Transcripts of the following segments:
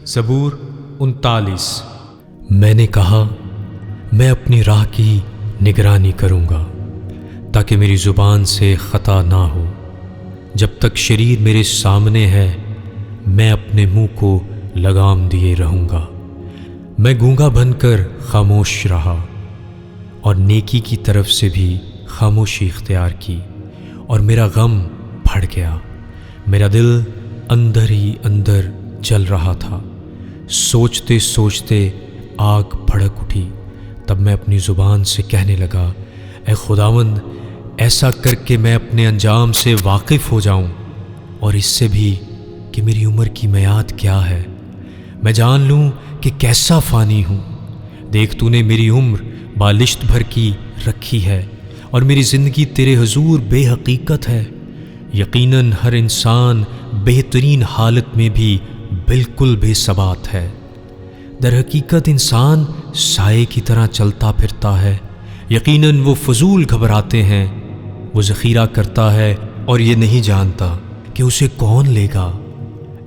زبور 39۔ میں نے کہا میں اپنی راہ کی نگرانی کروں گا تاکہ میری زبان سے خطا نہ ہو۔ جب تک شریر میرے سامنے ہے میں اپنے منہ کو لگام دیے رہوں گا۔ میں گونگا بن کر خاموش رہا اور نیکی کی طرف سے بھی خاموشی اختیار کی، اور میرا غم بڑھ گیا، میرا دل اندر ہی اندر جل رہا تھا۔ سوچتے سوچتے آگ بھڑک اٹھی۔ تب میں اپنی زبان سے کہنے لگا، اے خداوند، ایسا کر کے میں اپنے انجام سے واقف ہو جاؤں، اور اس سے بھی کہ میری عمر کی میعاد کیا ہے، میں جان لوں کہ کیسا فانی ہوں۔ دیکھ تو نے میری عمر بالشت بھر کی رکھی ہے، اور میری زندگی تیرے حضور بے حقیقت ہے۔ یقیناً ہر انسان بہترین حالت میں بھی بالکل بے ثبات ہے۔ در حقیقت انسان سائے کی طرح چلتا پھرتا ہے۔ یقیناً وہ فضول گھبراتے ہیں، وہ ذخیرہ کرتا ہے اور یہ نہیں جانتا کہ اسے کون لے گا۔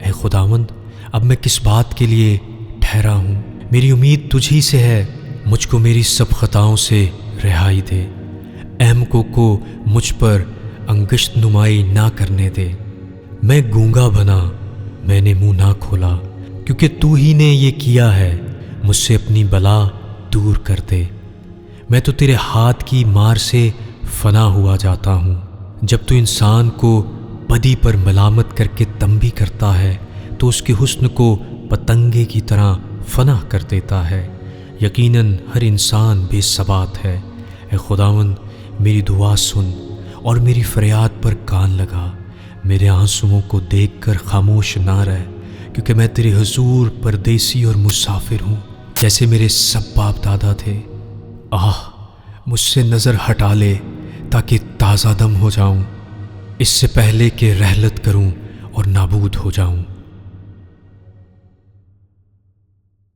اے خداوند، اب میں کس بات کے لیے ٹھہرا ہوں؟ میری امید تجھ ہی سے ہے۔ مجھ کو میری سب خطاؤں سے رہائی دے، احمقوں کو مجھ پر انگشت نمائی نہ کرنے دے۔ میں گونگا بنا، میں نے منہ نہ کھولا، کیونکہ تو ہی نے یہ کیا ہے۔ مجھ سے اپنی بلا دور کر دے۔ میں تو تیرے ہاتھ کی مار سے فنا ہوا جاتا ہوں۔ جب تو انسان کو بدی پر ملامت کر کے تنبیہ کرتا ہے تو اس کے حسن کو پتنگے کی طرح فنا کر دیتا ہے۔ یقیناً ہر انسان بے ثبات ہے۔ اے خداوند، میری دعا سن اور میری فریاد پر کان لگا۔ میرے آنسوؤں کو دیکھ کر خاموش نہ رہ، کیونکہ میں تیرے حضور پردیسی اور مسافر ہوں، جیسے میرے سب باپ دادا تھے۔ مجھ سے نظر ہٹا لے تاکہ تازہ دم ہو جاؤں، اس سے پہلے کہ رحلت کروں اور نابود ہو جاؤں۔